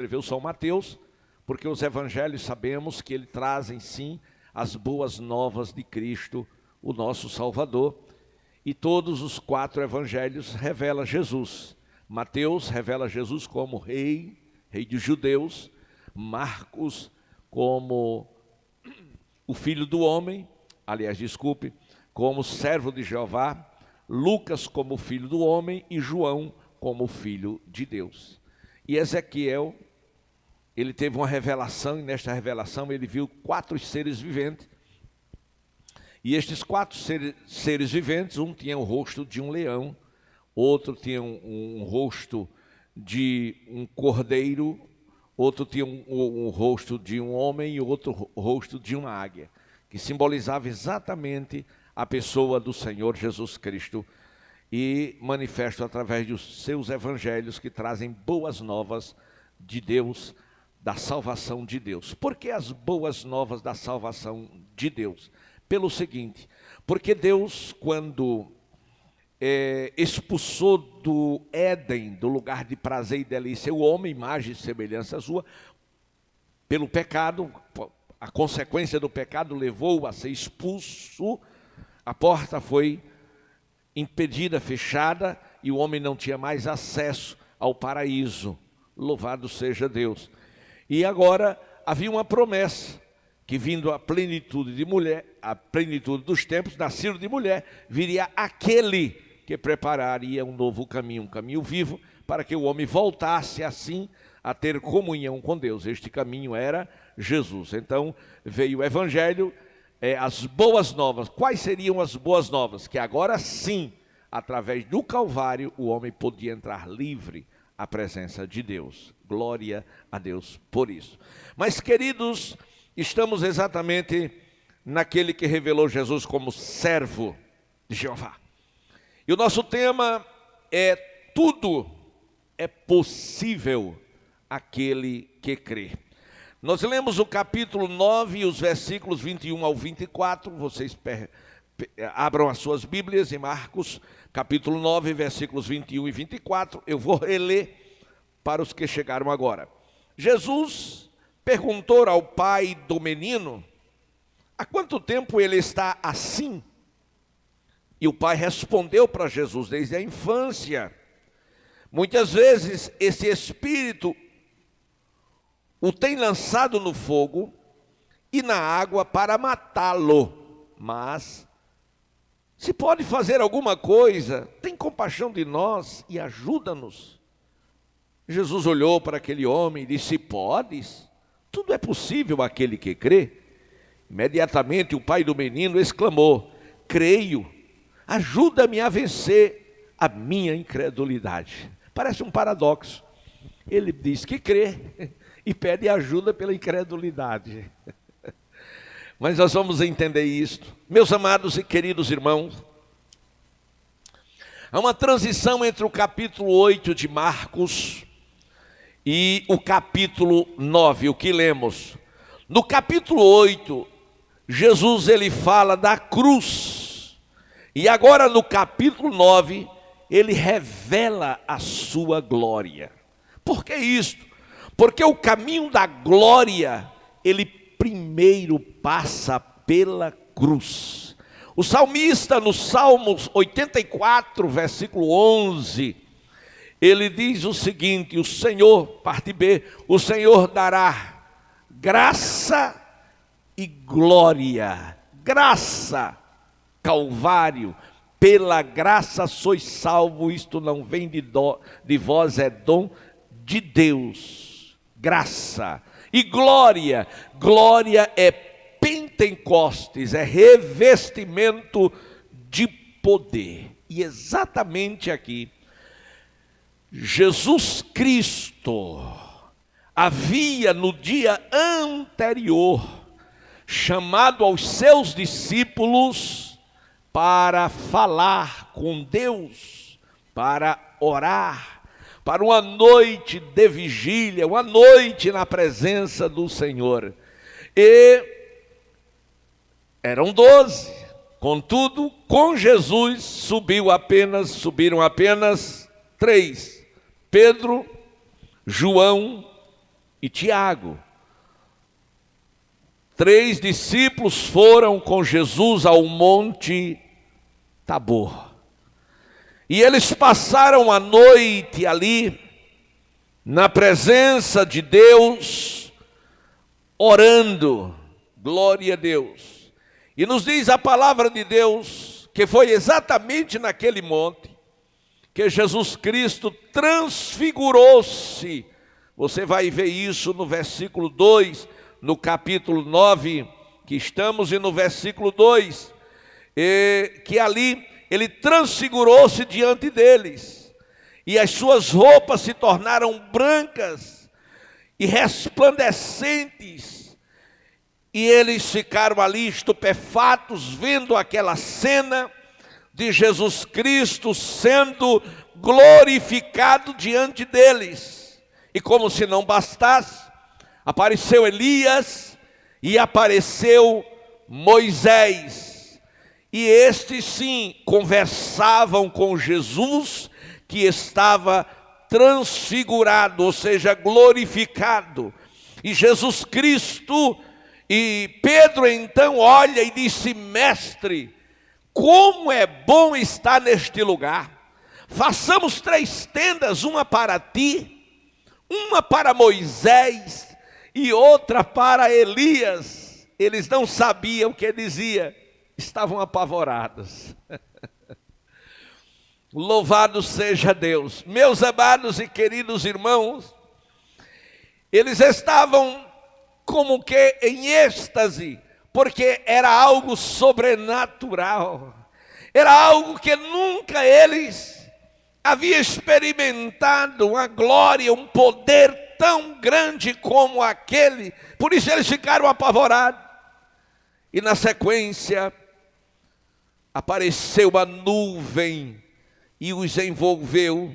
escreveu São Mateus, porque os evangelhos sabemos que ele trazem sim as boas novas de Cristo, o nosso Salvador, e todos os 4 evangelhos revelam Jesus. Mateus revela Jesus como rei dos judeus, Marcos como o filho do homem, como servo de Jeová, Lucas como filho do homem e João como filho de Deus. E Ezequiel, ele teve uma revelação, e nesta revelação ele viu 4 seres viventes. E estes 4 seres viventes, um tinha o rosto de um leão, outro tinha um rosto de um cordeiro, outro tinha um rosto de um homem e outro rosto de uma águia, que simbolizava exatamente a pessoa do Senhor Jesus Cristo, e manifesta através dos seus evangelhos que trazem boas novas de Deus, da salvação de Deus. Por que as boas novas da salvação de Deus? Pelo seguinte, porque Deus, quando expulsou do Éden, do lugar de prazer e delícia, o homem, imagem e semelhança sua, pelo pecado, a consequência do pecado levou-o a ser expulso, a porta foi impedida, fechada, e o homem não tinha mais acesso ao paraíso. Louvado seja Deus. E agora havia uma promessa, que vindo a plenitude de mulher, a plenitude dos tempos, nascido de mulher, viria aquele que prepararia um novo caminho, um caminho vivo, para que o homem voltasse assim a ter comunhão com Deus. Este caminho era Jesus. Então veio o evangelho, as boas novas. Quais seriam as boas novas? Que agora sim, através do Calvário, o homem podia entrar livre à presença de Deus. Glória a Deus por isso. Mas, queridos, estamos exatamente naquele que revelou Jesus como servo de Jeová. E o nosso tema é: tudo é possível aquele que crê. Nós lemos o capítulo 9, os versículos 21 ao 24, vocês abram as suas Bíblias em Marcos, capítulo 9, versículos 21 e 24, eu vou reler para os que chegaram agora. Jesus perguntou ao pai do menino: há quanto tempo ele está assim? E o pai respondeu para Jesus: desde a infância. Muitas vezes esse espírito o tem lançado no fogo e na água para matá-lo. Mas, se pode fazer alguma coisa, tem compaixão de nós e ajuda-nos. Jesus olhou para aquele homem e disse: podes? Tudo é possível àquele que crê. Imediatamente o pai do menino exclamou: creio, ajuda-me a vencer a minha incredulidade. Parece um paradoxo. Ele diz que crê e pede ajuda pela incredulidade. Mas nós vamos entender isto. Meus amados e queridos irmãos, há uma transição entre o capítulo 8 de Marcos e o capítulo 9, o que lemos. No capítulo 8, Jesus ele fala da cruz. E agora no capítulo 9, ele revela a sua glória. Por que isto? Porque o caminho da glória, ele primeiro passa pela cruz. O salmista, no Salmos 84, versículo 11, ele diz o seguinte: o Senhor, parte B, o Senhor dará graça e glória. Graça, Calvário, pela graça sois salvo, isto não vem de vós, é dom de Deus. Graça e glória. Glória é Pentecostes, é revestimento de poder. E exatamente aqui, Jesus Cristo havia no dia anterior chamado aos seus discípulos para falar com Deus, para orar, para uma noite de vigília, uma noite na presença do Senhor. E eram 12, contudo, com Jesus subiram apenas 3, Pedro, João e Tiago. 3 discípulos foram com Jesus ao Monte Tabor. E eles passaram a noite ali, na presença de Deus, orando. Glória a Deus. E nos diz a palavra de Deus que foi exatamente naquele monte que Jesus Cristo transfigurou-se. Você vai ver isso no versículo 2, no capítulo 9, que estamos, e no versículo 2, que ali ele transfigurou-se diante deles, e as suas roupas se tornaram brancas e resplandecentes, e eles ficaram ali estupefatos, vendo aquela cena de Jesus Cristo sendo glorificado diante deles. E como se não bastasse, apareceu Elias e apareceu Moisés. E estes sim conversavam com Jesus, que estava transfigurado, ou seja, glorificado. E Jesus Cristo, e Pedro então olha e disse: Mestre, como é bom estar neste lugar. Façamos 3 tendas, uma para ti, uma para Moisés e outra para Elias. Eles não sabiam o que dizia, estavam apavorados. Louvado seja Deus. Meus amados e queridos irmãos, eles estavam como que em êxtase, porque era algo sobrenatural, era algo que nunca eles haviam experimentado, uma glória, um poder tão grande como aquele. Por isso eles ficaram apavorados. E na sequência apareceu a nuvem e os envolveu,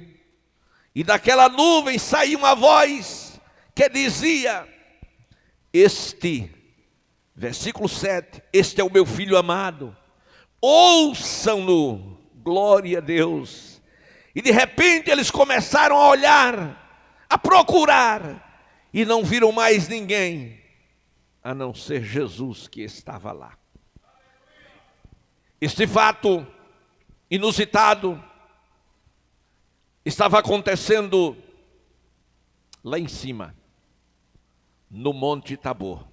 e daquela nuvem saiu uma voz que dizia: versículo 7, este é o meu filho amado, ouçam-no. Glória a Deus. E de repente eles começaram a olhar, a procurar, e não viram mais ninguém, a não ser Jesus que estava lá. Este fato inusitado estava acontecendo lá em cima, no Monte Tabor,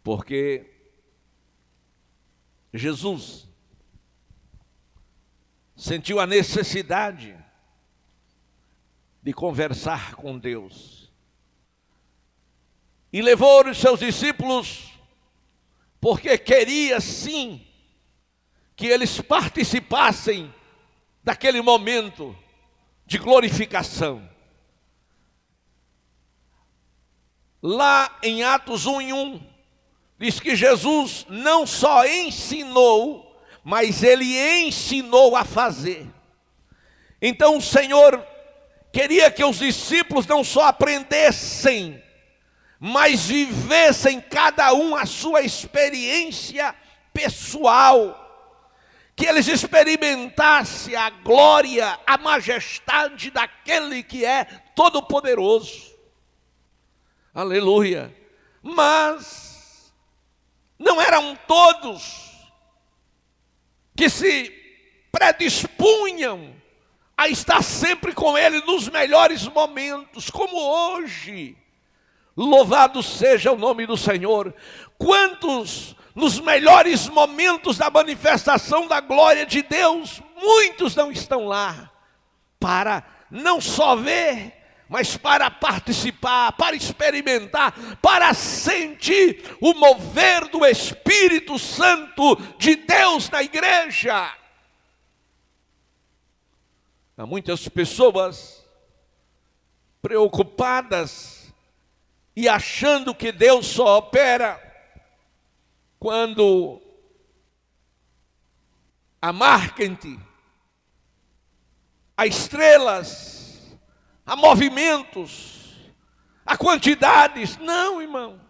porque Jesus sentiu a necessidade de conversar com Deus e levou os seus discípulos, porque queria sim que eles participassem daquele momento de glorificação. Lá em Atos 1:1, diz que Jesus não só ensinou, mas ele ensinou a fazer. Então o Senhor queria que os discípulos não só aprendessem, mas vivessem cada um a sua experiência pessoal, que eles experimentassem a glória, a majestade daquele que é todo-poderoso. Aleluia. Mas não eram todos que se predispunham a estar sempre com ele nos melhores momentos, como hoje. Louvado seja o nome do Senhor. Quantos nos melhores momentos da manifestação da glória de Deus, muitos não estão lá para não só ver, mas para participar, para experimentar, para sentir o mover do Espírito Santo de Deus na igreja. Há muitas pessoas preocupadas e achando que Deus só opera quando há marketing, há estrelas, há movimentos, há quantidades. Não, irmão.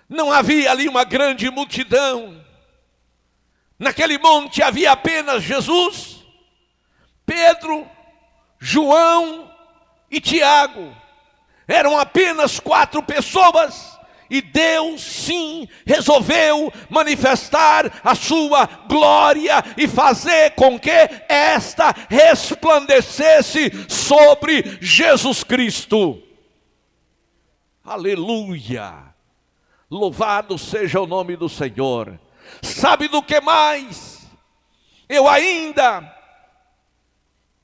Não havia ali uma grande multidão. Naquele monte havia apenas Jesus, Pedro, João e Tiago. Eram apenas 4 pessoas. E Deus sim resolveu manifestar a sua glória e fazer com que esta resplandecesse sobre Jesus Cristo. Aleluia! Louvado seja o nome do Senhor. Sabe do que mais? Eu ainda,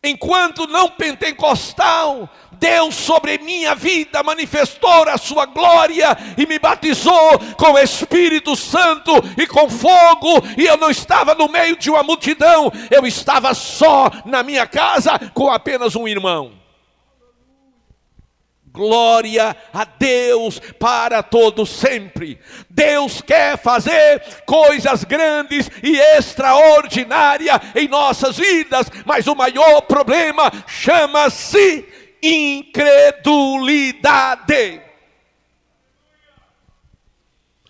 enquanto não pentecostal, Deus sobre minha vida manifestou a sua glória e me batizou com o Espírito Santo e com fogo, e eu não estava no meio de uma multidão, eu estava só na minha casa com apenas um irmão. Glória a Deus para todo sempre. Deus quer fazer coisas grandes e extraordinárias em nossas vidas, mas o maior problema chama-se incredulidade.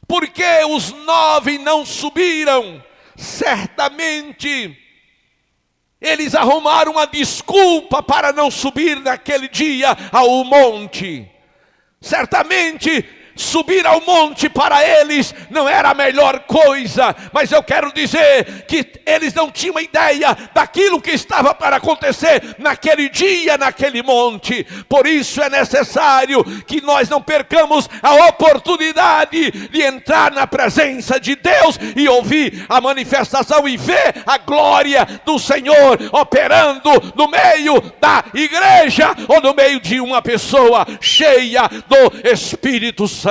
Porque os 9 não subiram? Certamente eles arrumaram uma desculpa para não subir naquele dia ao monte. Certamente subir ao monte para eles não era a melhor coisa, mas eu quero dizer que eles não tinham ideia daquilo que estava para acontecer naquele dia, naquele monte. Por isso é necessário que nós não percamos a oportunidade de entrar na presença de Deus e ouvir a manifestação e ver a glória do Senhor operando no meio da igreja ou no meio de uma pessoa cheia do Espírito Santo.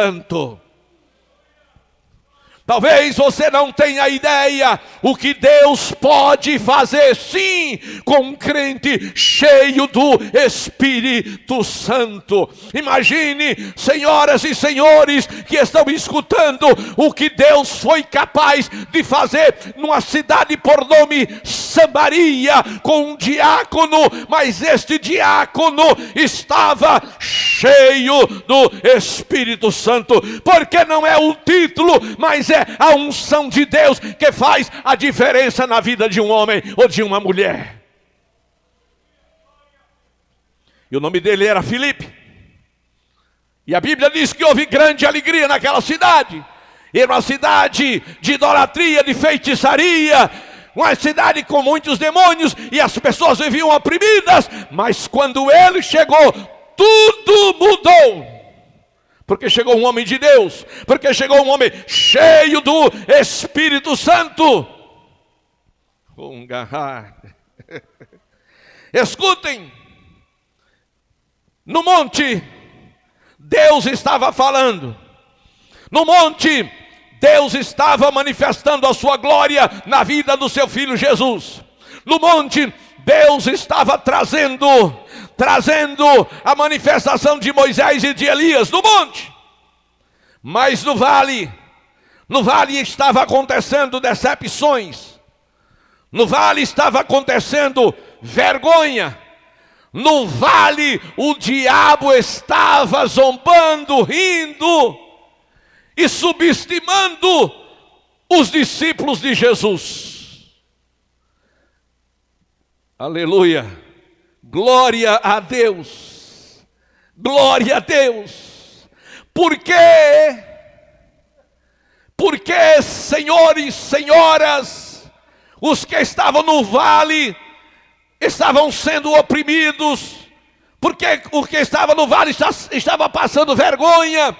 Talvez você não tenha ideia o que Deus pode fazer sim com um crente cheio do Espírito Santo. Imagine, senhoras e senhores que estão escutando, o que Deus foi capaz de fazer numa cidade por nome Samaria com um diácono, mas este diácono estava cheio do Espírito Santo, porque não é o título, mas é a unção de Deus que faz a diferença na vida de um homem ou de uma mulher. E o nome dele era Filipe. E a Bíblia diz que houve grande alegria naquela cidade. Era uma cidade de idolatria, de feitiçaria, uma cidade com muitos demônios, e as pessoas viviam oprimidas. Mas quando ele chegou, tudo mudou. Porque chegou um homem de Deus, porque chegou um homem cheio do Espírito Santo. Escutem, no monte, Deus estava falando. No monte, Deus estava manifestando a sua glória na vida do seu filho Jesus. No monte, Deus estava trazendo a manifestação de Moisés e de Elias no monte. Mas no vale estava acontecendo decepções. No vale estava acontecendo vergonha. No vale o diabo estava zombando, rindo e subestimando os discípulos de Jesus. Aleluia. Glória a Deus, glória a Deus. Por quê? Porque, senhores, senhoras, os que estavam no vale estavam sendo oprimidos, porque o que estava no vale estava passando vergonha.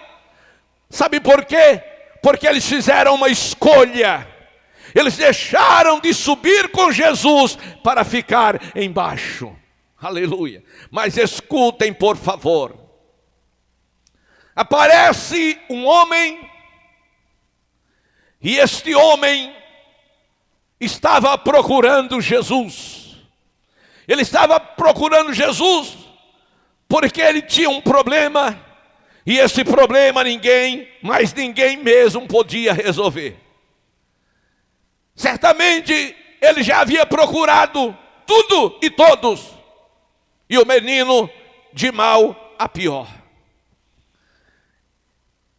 Sabe por quê? Porque eles fizeram uma escolha. Eles deixaram de subir com Jesus para ficar embaixo. Aleluia. Mas escutem, por favor. Aparece um homem, e este homem estava procurando Jesus. Ele estava procurando Jesus porque ele tinha um problema, e esse problema ninguém mesmo podia resolver. Certamente ele já havia procurado tudo e todos, e o menino de mal a pior.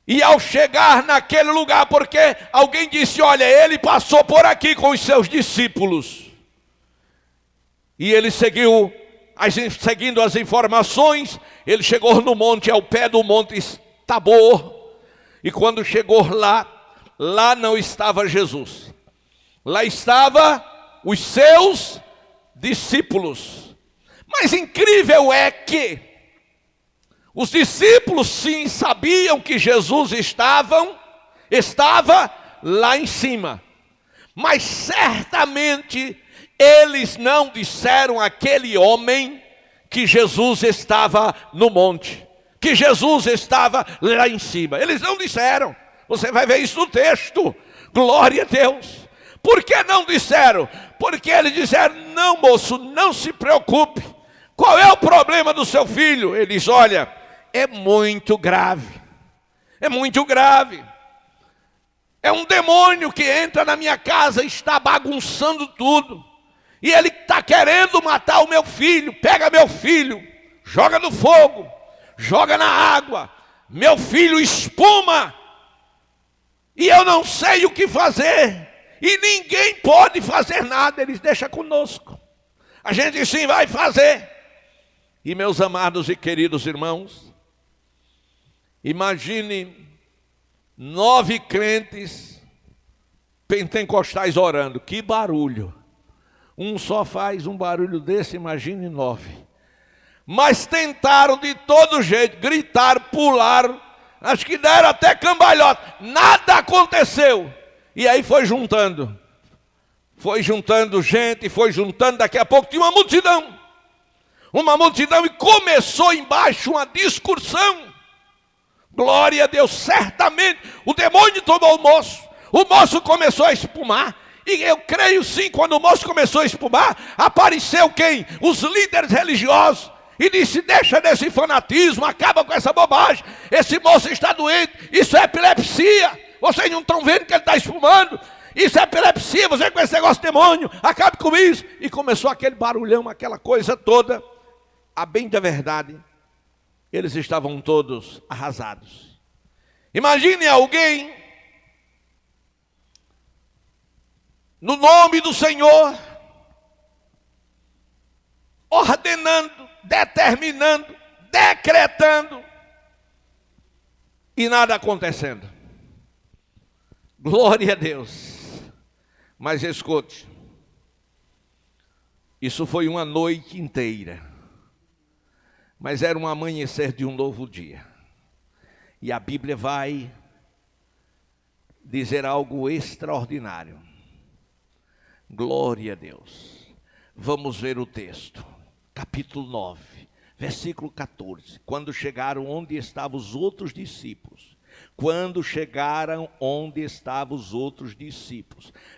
E ao chegar naquele lugar, porque alguém disse, olha, ele passou por aqui com os seus discípulos. E ele seguiu seguindo as informações, ele chegou no monte, ao pé do monte Tabor. E quando chegou lá não estava Jesus. Lá estava os seus discípulos. Mas incrível é que os discípulos sim sabiam que Jesus estava lá em cima. Mas certamente eles não disseram àquele homem que Jesus estava no monte, que Jesus estava lá em cima. Eles não disseram. Você vai ver isso no texto. Glória a Deus. Por que não disseram? Porque eles disseram: não, moço, não se preocupe. Qual é o problema do seu filho? Ele diz: olha, é muito grave. É muito grave. É um demônio que entra na minha casa e está bagunçando tudo. E ele está querendo matar o meu filho. Pega meu filho, joga no fogo, joga na água. Meu filho espuma. E eu não sei o que fazer. E ninguém pode fazer nada. Eles deixam conosco. A gente sim vai fazer. E meus amados e queridos irmãos, imagine 9 crentes pentecostais orando. Que barulho. Um só faz um barulho desse, imagine 9. Mas tentaram de todo jeito, gritaram, pularam, acho que deram até cambalhota. Nada aconteceu. E aí foi juntando gente, foi juntando, daqui a pouco tinha uma multidão. E começou embaixo uma discussão. Glória a Deus, certamente o demônio tomou o moço começou a espumar. E eu creio sim, quando o moço começou a espumar, apareceu quem? Os líderes religiosos. E disse: deixa desse fanatismo, acaba com essa bobagem. Esse moço está doente, isso é epilepsia. Vocês não estão vendo que ele está espumando? Isso é epilepsia, você com esse negócio de demônio, acabe com isso. E começou aquele barulhão, aquela coisa toda. A bem da verdade, eles estavam todos arrasados. Imagine alguém, no nome do Senhor, ordenando, determinando, decretando, e nada acontecendo. Glória a Deus. Mas escute, isso foi uma noite inteira. Mas era um amanhecer de um novo dia. E a Bíblia vai dizer algo extraordinário. Glória a Deus. Vamos ver o texto. Capítulo 9, versículo 14. Quando chegaram onde estavam os outros discípulos.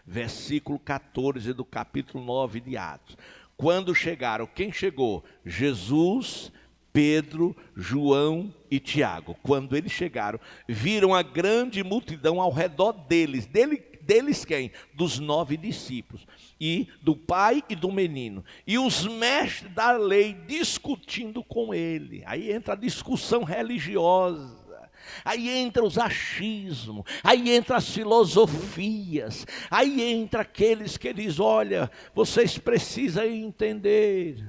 Versículo 14 do capítulo 9 de Atos. Quando chegaram, quem chegou? Jesus, Pedro, João e Tiago. Quando eles chegaram, viram a grande multidão ao redor deles. Deles quem? Dos 9 discípulos. E do pai e do menino. E os mestres da lei discutindo com ele. Aí entra a discussão religiosa. Aí entra os achismos, aí entra as filosofias, aí entra aqueles que dizem: olha, vocês precisam entender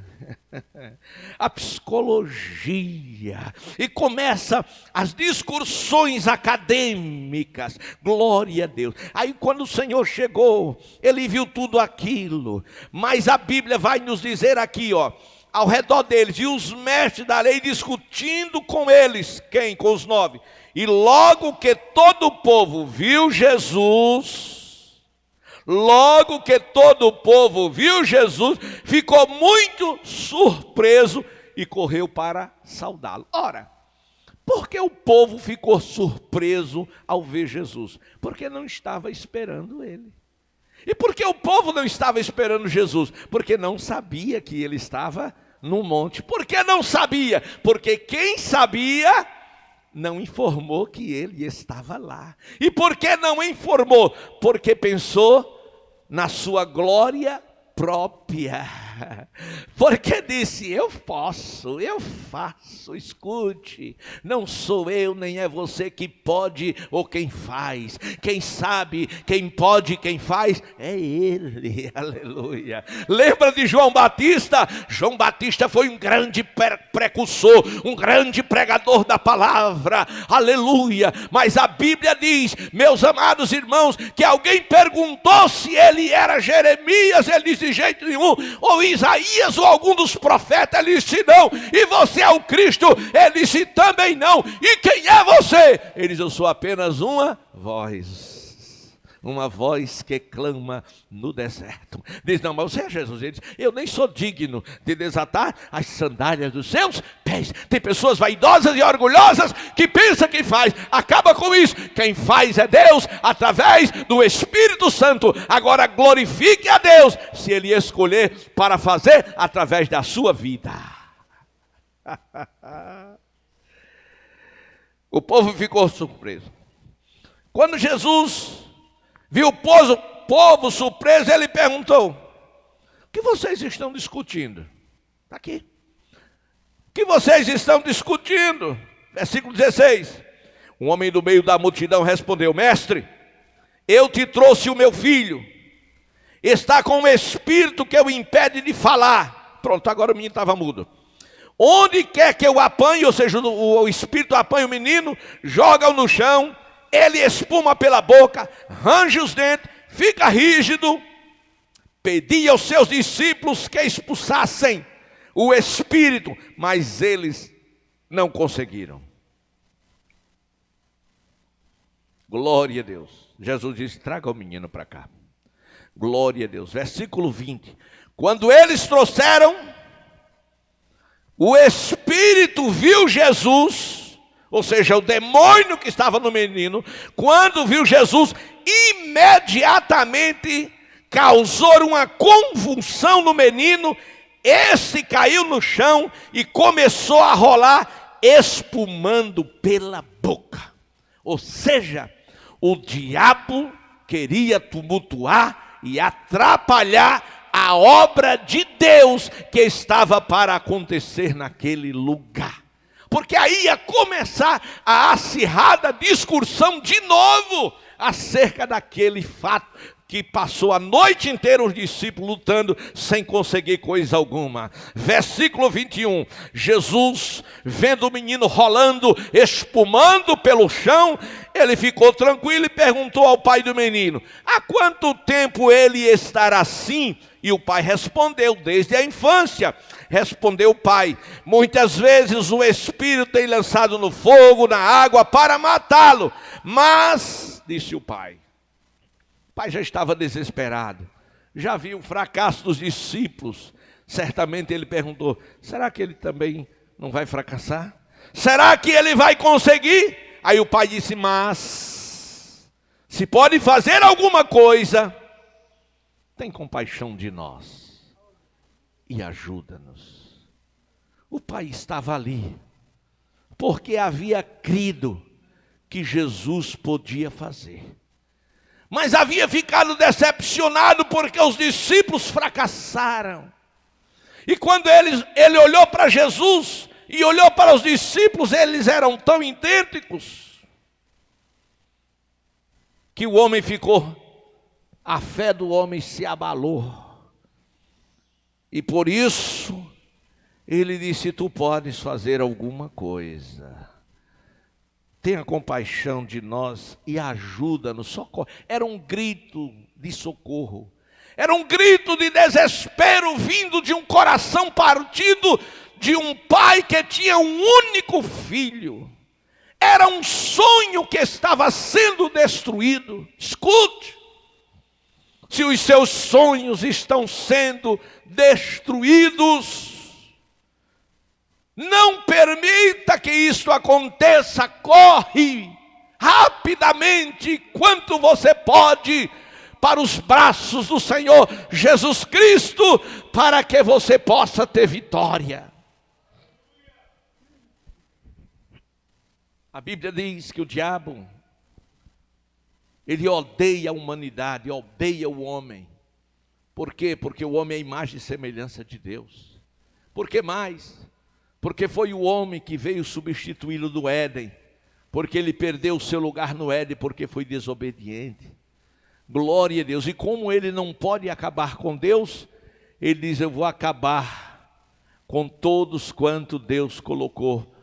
a psicologia. E começa as discussões acadêmicas. Glória a Deus. Aí quando o Senhor chegou, ele viu tudo aquilo. Mas a Bíblia vai nos dizer aqui, ó, ao redor deles, e os mestres da lei discutindo com eles. Quem? Com os 9. E logo que todo o povo viu Jesus, ficou muito surpreso e correu para saudá-lo. Ora, por que o povo ficou surpreso ao ver Jesus? Porque não estava esperando ele. E por que o povo não estava esperando Jesus? Porque não sabia que ele estava no monte. Por que não sabia? Porque quem sabia não informou que ele estava lá. E por que não informou? Porque pensou na sua glória própria. Porque disse, eu posso, eu faço, escute, não sou eu nem é você que pode ou quem faz, quem sabe, quem pode, quem faz, é Ele, aleluia. Lembra de João Batista? João Batista foi um grande precursor, um grande pregador da palavra, aleluia. Mas a Bíblia diz, meus amados irmãos, que alguém perguntou se ele era Jeremias, ele disse de jeito nenhum, ou Isaías, ou algum dos profetas, ele disse não. E você é o Cristo? Ele disse também não. E quem é você? Ele disse, eu sou apenas uma voz que clama no deserto. Diz, não, mas você é Jesus. Ele diz, eu nem sou digno de desatar as sandálias dos seus pés. Tem pessoas vaidosas e orgulhosas que pensam que faz. Acaba com isso. Quem faz é Deus através do Espírito Santo. Agora glorifique a Deus se Ele escolher para fazer através da sua vida. O povo ficou surpreso. Quando Jesus viu o povo surpreso, ele perguntou, o que vocês estão discutindo? Está aqui. O que vocês estão discutindo? Versículo 16. Um homem do meio da multidão respondeu, mestre, eu te trouxe o meu filho, está com um espírito que o impede de falar. Pronto, agora o menino estava mudo. Onde quer que eu apanhe, ou seja, o espírito apanha o menino, joga-o no chão, ele espuma pela boca, range os dentes, fica rígido. Pedi aos seus discípulos que expulsassem o espírito, mas eles não conseguiram. Glória a Deus. Jesus disse, traga o menino para cá. Glória a Deus. Versículo 20. Quando eles trouxeram, o espírito viu Jesus, ou seja, o demônio que estava no menino, quando viu Jesus, imediatamente causou uma convulsão no menino. Esse caiu no chão e começou a rolar, espumando pela boca. Ou seja, o diabo queria tumultuar e atrapalhar a obra de Deus que estava para acontecer naquele lugar. Porque aí ia começar a acirrada discussão de novo acerca daquele fato que passou a noite inteira os discípulos lutando sem conseguir coisa alguma. Versículo 21, Jesus, vendo o menino rolando, espumando pelo chão, ele ficou tranquilo e perguntou ao pai do menino, há quanto tempo ele estará assim? E o pai respondeu, desde a infância. Respondeu o pai, muitas vezes o espírito tem lançado no fogo, na água, para matá-lo. Mas, disse o pai já estava desesperado, já viu o fracasso dos discípulos. Certamente ele perguntou, será que ele também não vai fracassar? Será que ele vai conseguir? Aí o pai disse, mas se pode fazer alguma coisa, tem compaixão de nós e ajuda-nos. O pai estava ali porque havia crido que Jesus podia fazer, mas havia ficado decepcionado porque os discípulos fracassaram. E quando ele olhou para Jesus e olhou para os discípulos, eles eram tão idênticos que o homem ficou, a fé do homem se abalou. E por isso ele disse, tu podes fazer alguma coisa. Tenha compaixão de nós e ajuda-nos, socorre. Era um grito de socorro. Era um grito de desespero vindo de um coração partido, de um pai que tinha um único filho. Era um sonho que estava sendo destruído. Escute, se os seus sonhos estão sendo destruídos, não permita que isso aconteça. Corre rapidamente, quanto você pode, para os braços do Senhor Jesus Cristo, para que você possa ter vitória. A Bíblia diz que o diabo, ele odeia a humanidade, odeia o homem, Por quê? Porque o homem é a imagem e semelhança de Deus. Por que mais? Porque foi o homem que veio substituí-lo do Éden. Porque ele perdeu o seu lugar no Éden, porque foi desobediente. Glória a Deus. E como ele não pode acabar com Deus, ele diz: eu vou acabar com todos quanto Deus colocou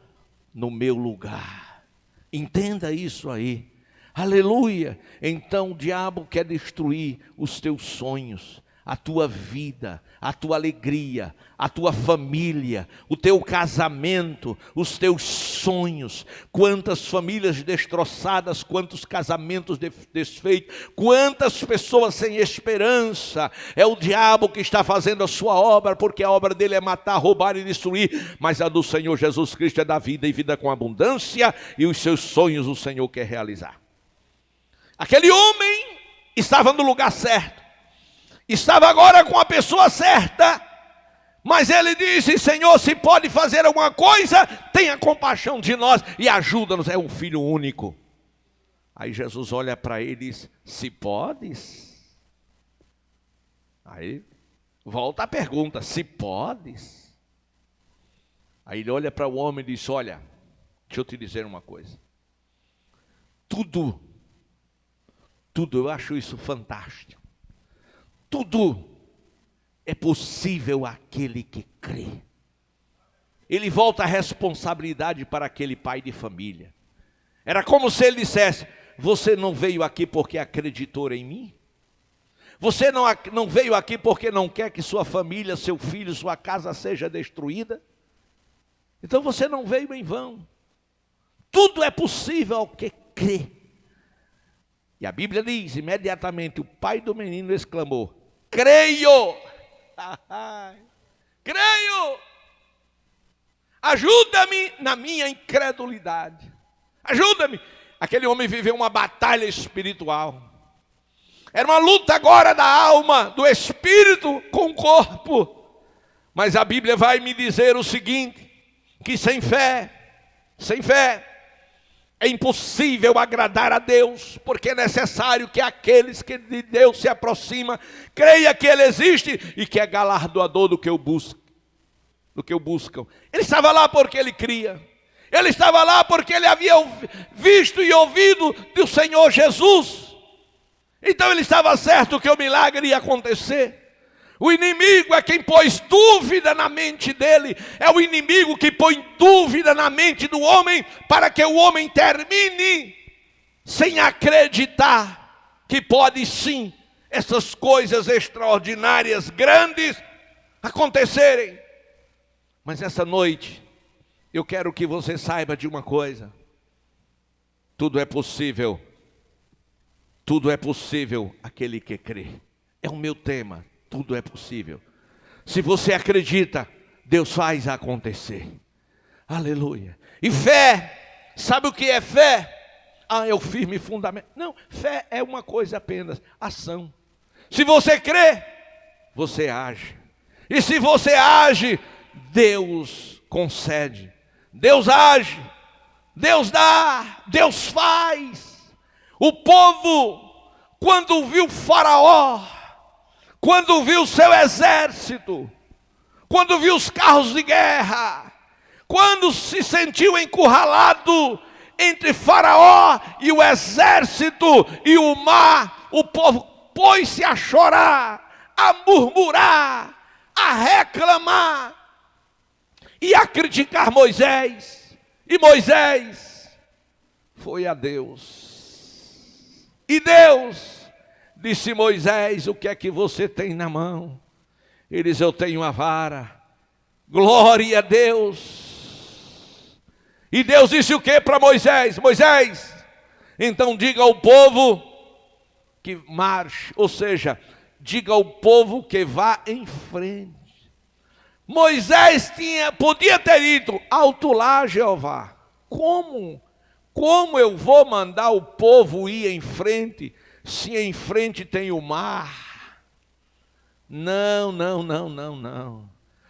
no meu lugar. Entenda isso aí. Aleluia. Então o diabo quer destruir os teus sonhos, a tua vida, a tua alegria, a tua família, o teu casamento, os teus sonhos. Quantas famílias destroçadas, quantos casamentos desfeitos, quantas pessoas sem esperança. É o diabo que está fazendo a sua obra, porque a obra dele é matar, roubar e destruir, mas a do Senhor Jesus Cristo é dar vida e vida com abundância, e os seus sonhos o Senhor quer realizar. Aquele homem estava no lugar certo, estava agora com a pessoa certa, mas ele disse: Senhor, se pode fazer alguma coisa, tenha compaixão de nós e ajuda-nos. É um filho único. Aí Jesus olha para ele e diz: se podes? Aí volta a pergunta: se podes? Aí ele olha para o homem e diz: olha, deixa eu te dizer uma coisa. Tudo, eu acho isso fantástico. Tudo é possível àquele que crê. Ele volta a responsabilidade para aquele pai de família. Era como se ele dissesse: você não veio aqui porque acreditou em mim? Você não veio aqui porque não quer que sua família, seu filho, sua casa seja destruída? Então você não veio em vão. Tudo é possível ao que crê. E a Bíblia diz, imediatamente o pai do menino exclamou: creio, creio, ajuda-me na minha incredulidade, ajuda-me. Aquele homem viveu uma batalha espiritual, era uma luta agora da alma, do espírito com o corpo. Mas a Bíblia vai me dizer o seguinte, que sem fé é impossível agradar a Deus, porque é necessário que aqueles que de Deus se aproximam, creia que Ele existe e que é galardoador do que o buscam. Ele estava lá porque ele cria. Ele estava lá porque ele havia visto e ouvido do Senhor Jesus. Então ele estava certo que o milagre ia acontecer. O inimigo é quem pôs dúvida na mente dele. É o inimigo que põe dúvida na mente do homem, para que o homem termine sem acreditar que pode sim essas coisas extraordinárias, grandes, acontecerem. Mas essa noite eu quero que você saiba de uma coisa: tudo é possível aquele que crê. É o meu tema. Tudo é possível. Se você acredita, Deus faz acontecer. Aleluia. E fé, sabe o que é fé? É o firme fundamento. Não, fé é uma coisa apenas, ação. Se você crê, você age. E se você age, Deus concede. Deus age, Deus dá, Deus faz. O povo, quando viu Faraó, quando viu seu exército, quando viu os carros de guerra, quando se sentiu encurralado entre Faraó e o exército e o mar, o povo pôs-se a chorar, a murmurar, a reclamar e a criticar Moisés. E Moisés foi a Deus. E Deus disse: Moisés, o que é que você tem na mão? Ele diz: eu tenho a vara. Glória a Deus. E Deus disse o que para Moisés? Moisés, então diga ao povo que marche, ou seja, diga ao povo que vá em frente. Moisés podia ter dito: alto lá, Jeová. Como eu vou mandar o povo ir em frente, se em frente tem o mar? Não.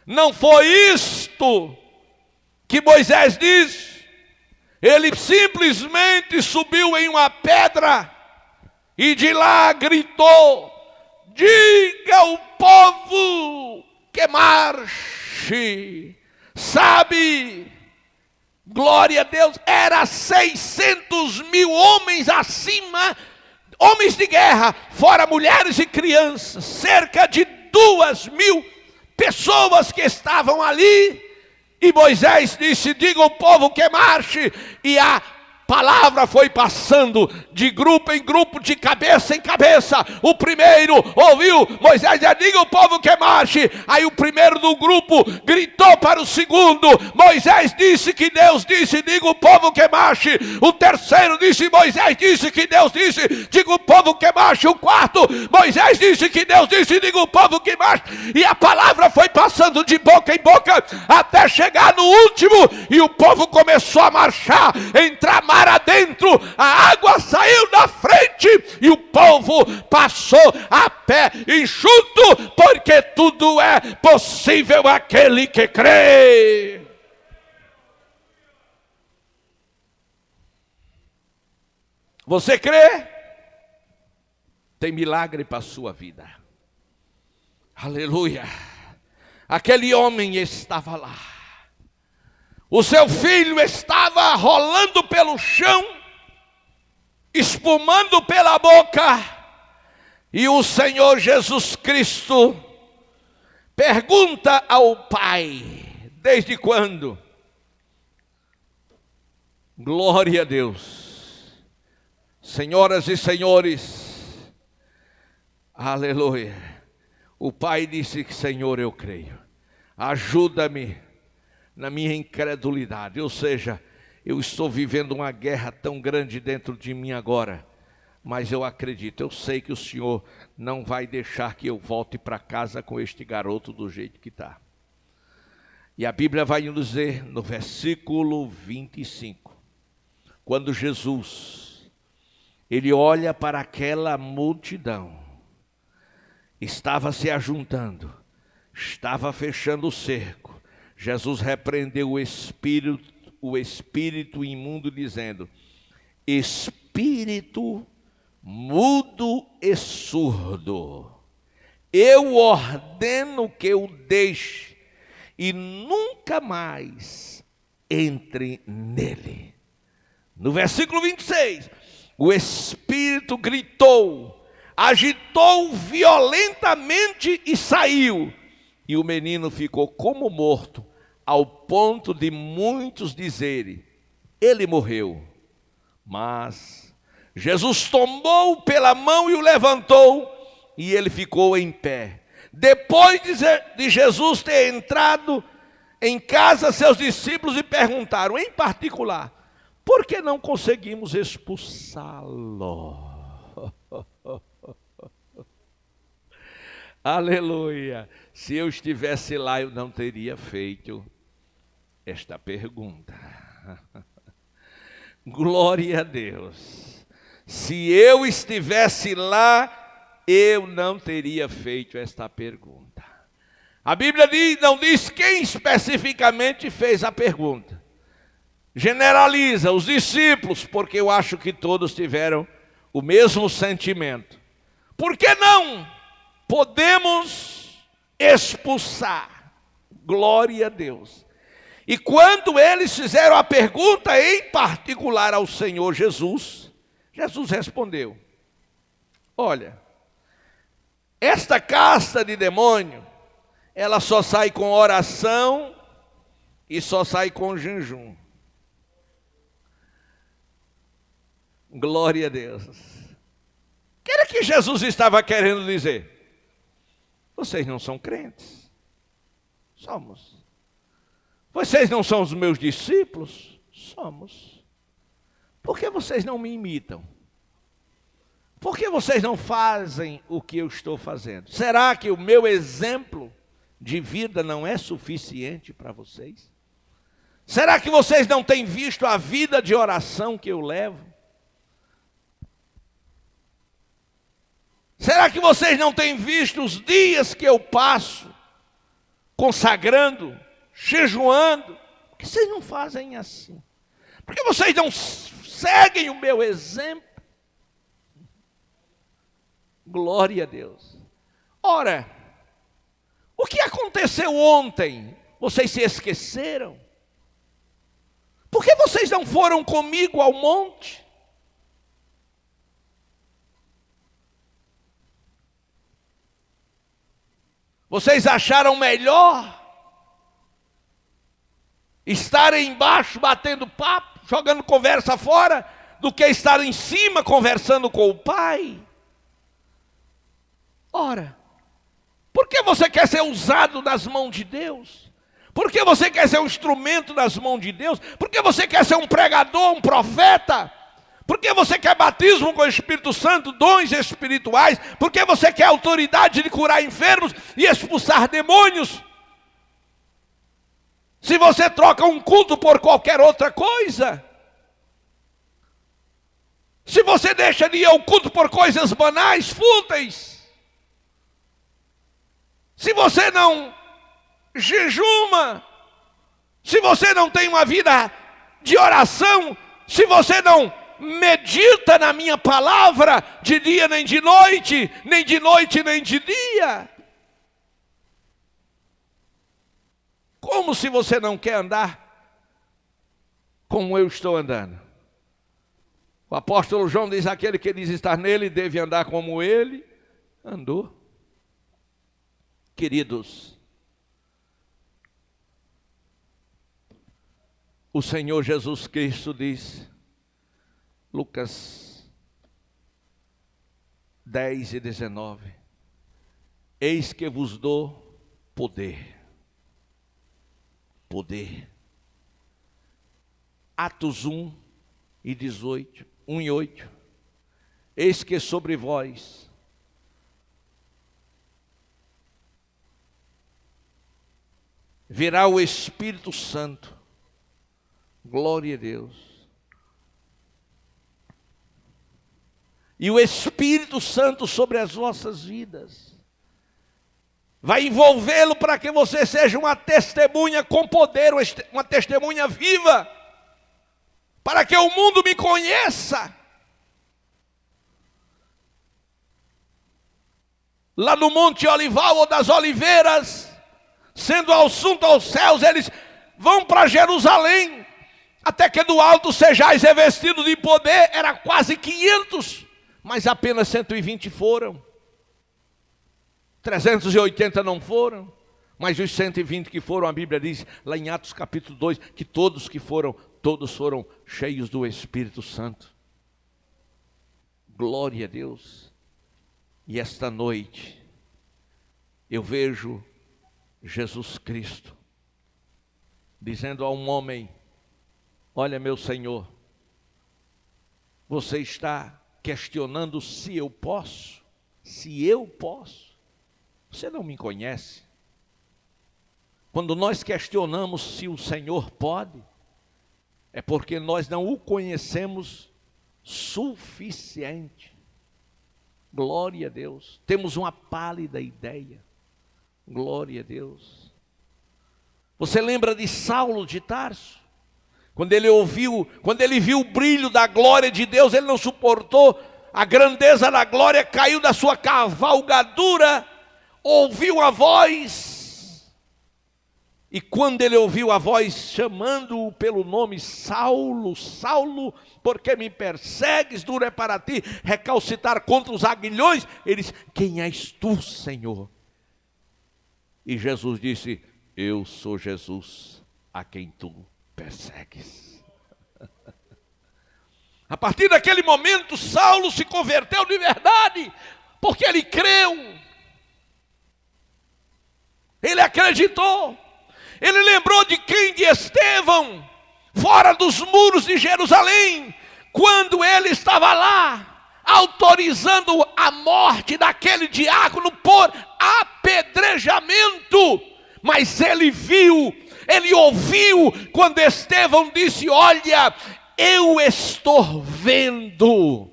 Não foi isto que Moisés disse. Ele simplesmente subiu em uma pedra e de lá gritou: diga ao povo que marche. Sabe, glória a Deus, era 600 mil homens acima, homens de guerra, fora mulheres e crianças, cerca de 2.000 pessoas que estavam ali. E Moisés disse: diga ao povo que marche. E a palavra foi passando de grupo em grupo, de cabeça em cabeça. O primeiro ouviu Moisés dizer: diga ao povo que marche. Aí o primeiro do grupo gritou para o segundo. Moisés disse que Deus disse: diga ao povo que marche. O terceiro disse: Moisés disse que Deus disse: diga ao povo que marche. O quarto: Moisés disse que Deus disse: diga ao povo que marche. E a palavra foi passando de boca em boca até chegar no último. E o povo começou a marchar, entrar mar adentro, a água saiu da frente e o povo passou a pé enxuto, porque tudo é possível àquele que crê. Você crê? Tem milagre para a sua vida. Aleluia. Aquele homem estava lá. O seu filho estava rolando pelo chão, espumando pela boca, e o Senhor Jesus Cristo pergunta ao Pai: desde quando? Glória a Deus. Senhoras e senhores, aleluia. O Pai disse: Senhor, eu creio, ajuda-me na minha incredulidade. Ou seja, eu estou vivendo uma guerra tão grande dentro de mim agora, mas eu acredito, eu sei que o Senhor não vai deixar que eu volte para casa com este garoto do jeito que está. E a Bíblia vai nos dizer no versículo 25, quando Jesus, ele olha para aquela multidão, estava se ajuntando, estava fechando o cerco. Jesus repreendeu o espírito imundo, dizendo: espírito mudo e surdo, eu ordeno que o deixe e nunca mais entre nele. No versículo 26, o espírito gritou, agitou violentamente e saiu. E o menino ficou como morto, ao ponto de muitos dizerem: ele morreu. Mas Jesus tomou pela mão e o levantou, e ele ficou em pé. Depois de Jesus ter entrado em casa, seus discípulos lhe perguntaram, em particular: por que não conseguimos expulsá-lo? Aleluia! Se eu estivesse lá, eu não teria feito esta pergunta. Glória a Deus! Se eu estivesse lá, eu não teria feito esta pergunta. A Bíblia não diz quem especificamente fez a pergunta. Generaliza os discípulos, porque eu acho que todos tiveram o mesmo sentimento. Por que não podemos expulsar? Glória a Deus. E quando eles fizeram a pergunta em particular ao Senhor Jesus, Jesus respondeu: olha, esta casta de demônio, ela só sai com oração e só sai com jejum. Glória a Deus. O que era que Jesus estava querendo dizer? Vocês não são crentes. Somos. Vocês não são os meus discípulos? Somos. Por que vocês não me imitam? Por que vocês não fazem o que eu estou fazendo? Será que o meu exemplo de vida não é suficiente para vocês? Será que vocês não têm visto a vida de oração que eu levo? Será que vocês não têm visto os dias que eu passo consagrando, jejuando? Por que vocês não fazem assim? Por que vocês não seguem o meu exemplo? Glória a Deus. Ora, o que aconteceu ontem? Vocês se esqueceram? Por que vocês não foram comigo ao monte? Vocês acharam melhor estarem embaixo batendo papo, jogando conversa fora, do que estar em cima conversando com o Pai? Ora, por que você quer ser usado nas mãos de Deus? Por que você quer ser um instrumento nas mãos de Deus? Por que você quer ser um pregador, um profeta? Por que você quer batismo com o Espírito Santo, dons espirituais? Por que você quer autoridade de curar enfermos e expulsar demônios? Se você troca um culto por qualquer outra coisa, se você deixa de ir ao culto por coisas banais, fúteis, se você não jejuma, se você não tem uma vida de oração, se você não medita na minha palavra de dia nem de noite, nem de noite nem de dia, como se você não quer andar como eu estou andando? O apóstolo João diz: aquele que diz estar nele deve andar como ele andou. Queridos, o Senhor Jesus Cristo diz, Lucas 10:19, eis que vos dou poder. Poder. Atos 1:18, 1:8, eis que sobre vós virá o Espírito Santo. Glória a Deus. E o Espírito Santo sobre as vossas vidas vai envolvê-lo para que você seja uma testemunha com poder, uma testemunha viva, para que o mundo me conheça. Lá no Monte Olival ou das Oliveiras, sendo assunto aos céus, eles vão para Jerusalém, até que do alto sejais revestidos de poder. Era quase 500, mas apenas 120 foram. 380 não foram, mas os 120 que foram, a Bíblia diz, lá em Atos capítulo 2, que todos foram cheios do Espírito Santo. Glória a Deus. E esta noite, eu vejo Jesus Cristo dizendo a um homem: olha, meu Senhor, você está questionando se eu posso? Se eu posso? Você não me conhece. Quando nós questionamos se o Senhor pode, é porque nós não o conhecemos suficiente. Glória a Deus. Temos uma pálida ideia. Glória a Deus. Você lembra de Saulo de Tarso? Quando ele viu o brilho da glória de Deus, ele não suportou a grandeza da glória, caiu da sua cavalgadura, ouviu a voz, e quando ele ouviu a voz chamando-o pelo nome: Saulo, Saulo, por que me persegues? Duro é para ti recalcitar contra os aguilhões. Ele disse: quem és tu, Senhor? E Jesus disse: eu sou Jesus, a quem tu persegues. A partir daquele momento, Saulo se converteu de verdade, porque ele creu, ele acreditou, ele lembrou de quem? De Estevão, fora dos muros de Jerusalém, quando ele estava lá, autorizando a morte daquele diácono por apedrejamento. Mas ele viu, ele ouviu, quando Estevão disse: olha, eu estou vendo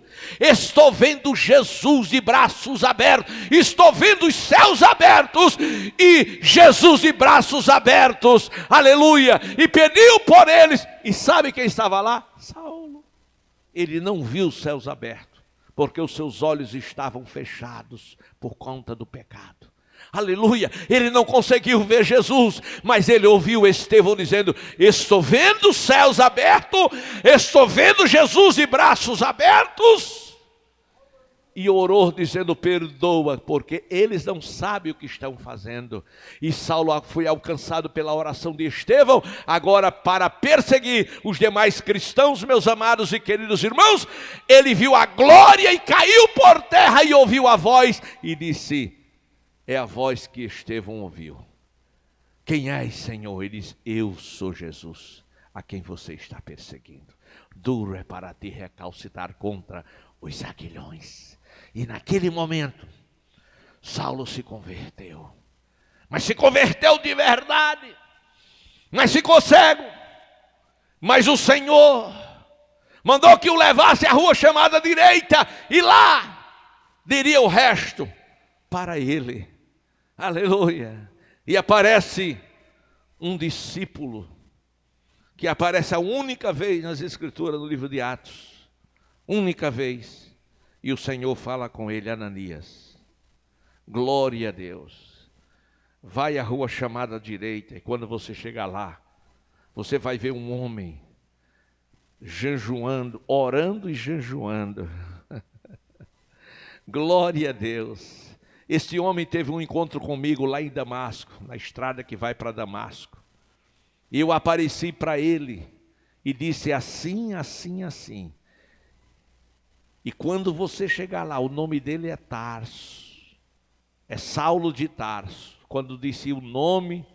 Jesus de braços abertos, estou vendo os céus abertos e Jesus de braços abertos, aleluia, e pediu por eles. E sabe quem estava lá? Saulo. Ele não viu os céus abertos, porque os seus olhos estavam fechados por conta do pecado. Aleluia, ele não conseguiu ver Jesus, mas ele ouviu Estevão dizendo: estou vendo os céus abertos, estou vendo Jesus de braços abertos. E orou dizendo: perdoa, porque eles não sabem o que estão fazendo. E Saulo foi alcançado pela oração de Estevão, agora para perseguir os demais cristãos. Meus amados e queridos irmãos, ele viu a glória e caiu por terra e ouviu a voz e disse: é a voz que Estevão ouviu. Quem és, Senhor? Ele diz: eu sou Jesus, a quem você está perseguindo. Duro é para ti recalcitrar contra os aguilhões. E naquele momento, Saulo se converteu. Mas se converteu de verdade. Mas ficou cego. Mas o Senhor mandou que o levasse à rua chamada direita. E lá diria o resto para ele. Aleluia. E aparece um discípulo, que aparece a única vez nas Escrituras, no livro de Atos. Única vez. E o Senhor fala com ele: Ananias, glória a Deus, vai à rua chamada direita, e quando você chegar lá, você vai ver um homem jejuando, orando e jejuando. Glória a Deus. Este homem teve um encontro comigo lá em Damasco, na estrada que vai para Damasco. E eu apareci para ele e disse: assim, assim, assim. E quando você chegar lá, o nome dele é Tarso, é Saulo de Tarso. Quando disse o nome,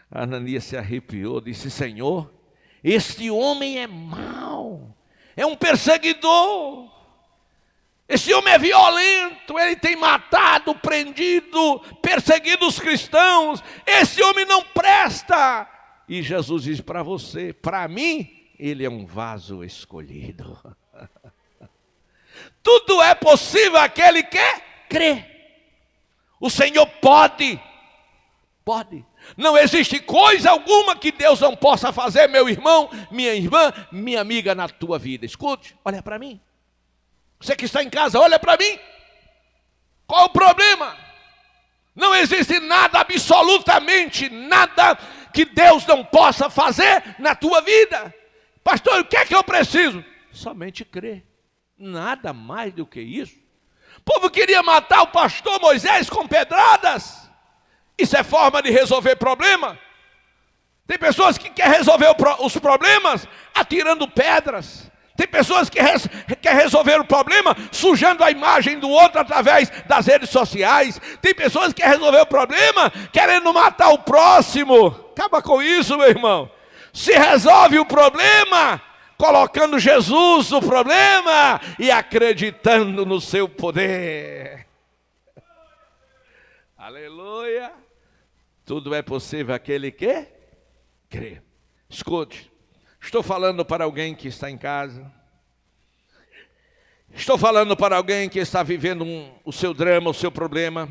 Ananias se arrepiou, disse: Senhor, este homem é mau, é um perseguidor, este homem é violento, ele tem matado, prendido, perseguido os cristãos, esse homem não presta. E Jesus diz para você: para mim, ele é um vaso escolhido. Tudo é possível aquele que crê. O Senhor pode. Não existe coisa alguma que Deus não possa fazer, meu irmão, minha irmã, minha amiga, na tua vida. Escute, olha para mim. Você que está em casa, olha para mim. Qual o problema? Não existe nada, absolutamente nada, que Deus não possa fazer na tua vida. Pastor, o que é que eu preciso? Somente crer. Nada mais do que isso. O povo queria matar o pastor Moisés com pedradas. Isso é forma de resolver problema? Tem pessoas que querem resolver os problemas atirando pedras. Tem pessoas que querem resolver o problema sujando a imagem do outro através das redes sociais. Tem pessoas que querem resolver o problema querendo matar o próximo. Acaba com isso, meu irmão. Se resolve o problema colocando Jesus no problema e acreditando no seu poder. Aleluia. Tudo é possível aquele que crê. Escute, estou falando para alguém que está em casa. Estou falando para alguém que está vivendo o seu drama, o seu problema.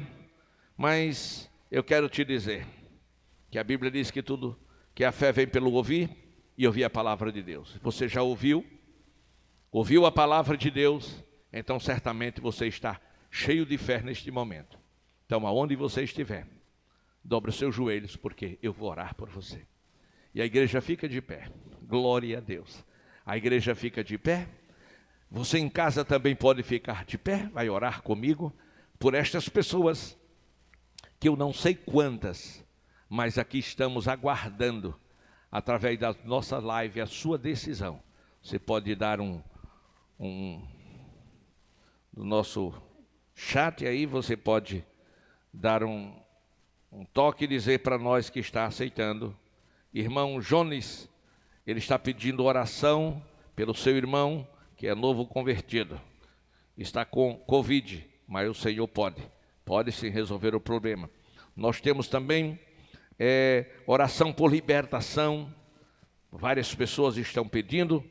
Mas eu quero te dizer que a Bíblia diz que a fé vem pelo ouvir e ouvir a palavra de Deus. Você já ouviu a palavra de Deus, então certamente você está cheio de fé neste momento. Então, aonde você estiver, dobre os seus joelhos, porque eu vou orar por você. E a igreja fica de pé. Glória a Deus. A igreja fica de pé. Você em casa também pode ficar de pé, vai orar comigo por estas pessoas, que eu não sei quantas, mas aqui estamos aguardando, através da nossa live, a sua decisão. Você pode dar no nosso chat aí, você pode dar um toque e dizer para nós que está aceitando. Irmão Jones, ele está pedindo oração pelo seu irmão, que é novo convertido. Está com Covid, mas o Senhor pode sim resolver o problema. Nós temos também oração por libertação. Várias pessoas estão pedindo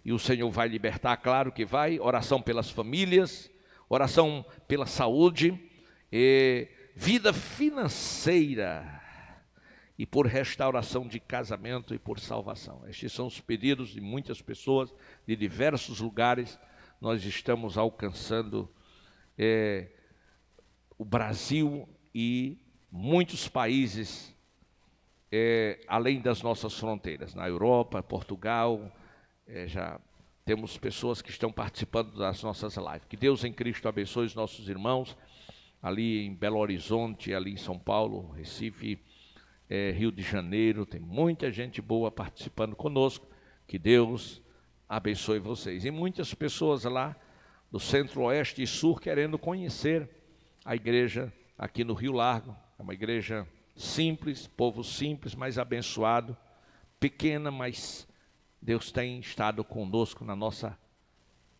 e o Senhor vai libertar, claro que vai. Oração pelas famílias, oração pela saúde, vida financeira. e por restauração de casamento e por salvação. Estes são os pedidos de muitas pessoas de diversos lugares. Nós estamos alcançando o Brasil e muitos países além das nossas fronteiras, na Europa, Portugal, já temos pessoas que estão participando das nossas lives. Que Deus em Cristo abençoe os nossos irmãos, ali em Belo Horizonte, ali em São Paulo, Recife, Rio de Janeiro, tem muita gente boa participando conosco. Que Deus abençoe vocês. E muitas pessoas lá do Centro-Oeste e Sul querendo conhecer a igreja aqui no Rio Largo. É uma igreja simples, povo simples, mas abençoado, pequena, mas Deus tem estado conosco na nossa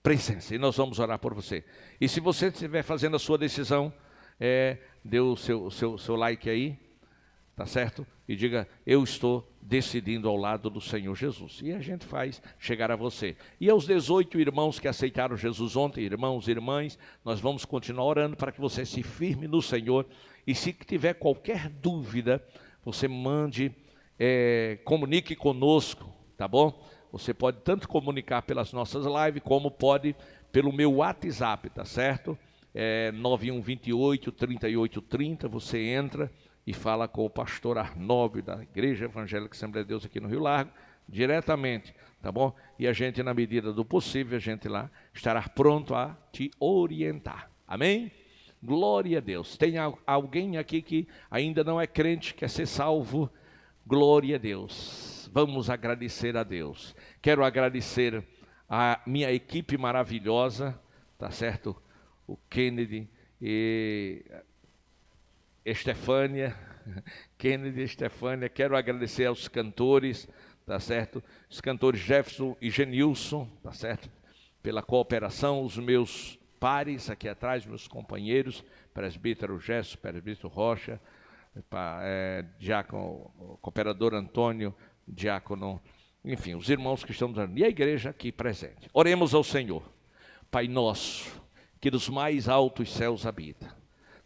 presença. E nós vamos orar por você. E se você estiver fazendo a sua decisão, dê o seu like aí, tá certo? E diga, eu estou decidindo ao lado do Senhor Jesus. E a gente faz chegar a você. E aos 18 irmãos que aceitaram Jesus ontem, irmãos e irmãs, nós vamos continuar orando para que você se firme no Senhor. E se tiver qualquer dúvida, você mande, comunique conosco, tá bom? Você pode tanto comunicar pelas nossas lives, como pode pelo meu WhatsApp, tá certo? 9128-3830, você entra e fala com o pastor Arnóbio, da Igreja Evangélica Assembleia de Deus aqui no Rio Largo, diretamente, tá bom? E a gente, na medida do possível, a gente lá estará pronto a te orientar, amém? Glória a Deus. Tem alguém aqui que ainda não é crente, quer ser salvo? Glória a Deus. Vamos agradecer a Deus. Quero agradecer a minha equipe maravilhosa, tá certo? O Kennedy e Estefânia, Kennedy e Estefânia. Quero agradecer aos cantores, tá certo? Os cantores Jefferson e Genilson, tá certo? Pela cooperação, os meus pares aqui atrás, meus companheiros, presbítero Gesso, presbítero Rocha, diácono, cooperador Antônio, diácono, enfim, os irmãos que estão dando, e a igreja aqui presente. Oremos ao Senhor. Pai nosso, que dos mais altos céus habita,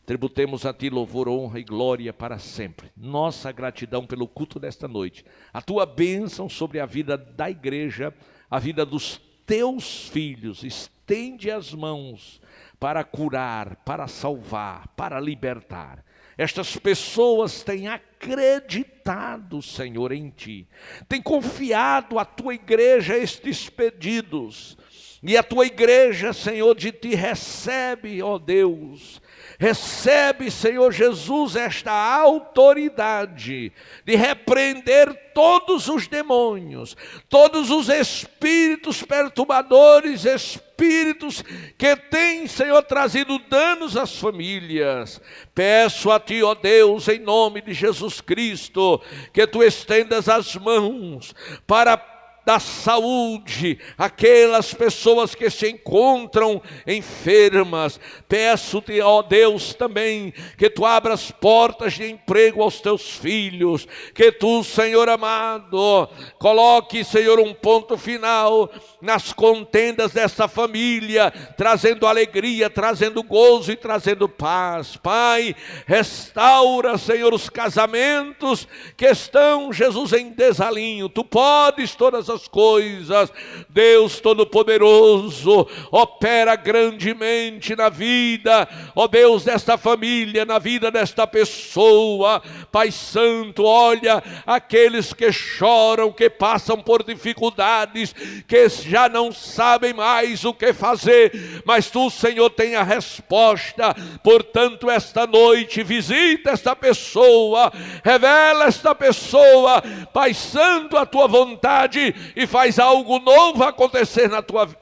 tributemos a Ti louvor, honra e glória para sempre. Nossa gratidão pelo culto desta noite, a Tua bênção sobre a vida da igreja, a vida dos Teus filhos. Estende as mãos para curar, para salvar, para libertar. Estas pessoas têm acreditado, Senhor, em Ti. Têm confiado à Tua igreja estes pedidos. E a Tua igreja, Senhor, de Ti recebe, ó Deus. Recebe, Senhor Jesus, esta autoridade de repreender todos os demônios, todos os espíritos perturbadores, espíritos que têm, Senhor, trazido danos às famílias. Peço a Ti, ó Deus, em nome de Jesus Cristo, que Tu estendas as mãos para da saúde, aquelas pessoas que se encontram enfermas. Peço-te, ó Deus, também que Tu abras portas de emprego aos Teus filhos, que Tu, Senhor amado, coloque, Senhor, um ponto final nas contendas dessa família, trazendo alegria, trazendo gozo e trazendo paz. Pai, restaura, Senhor, os casamentos que estão, Jesus, em desalinho. Tu podes todas as coisas. Deus Todo-Poderoso, opera grandemente na vida, ó Deus, desta família, na vida desta pessoa. Pai Santo, olha aqueles que choram, que passam por dificuldades, que já não sabem mais o que fazer, mas Tu, Senhor, tem a resposta. Portanto, esta noite, visita esta pessoa, revela esta pessoa, Pai Santo, a Tua vontade, e faz algo novo acontecer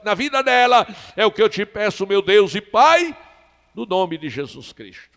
na vida dela. É o que eu te peço, meu Deus e Pai, no nome de Jesus Cristo.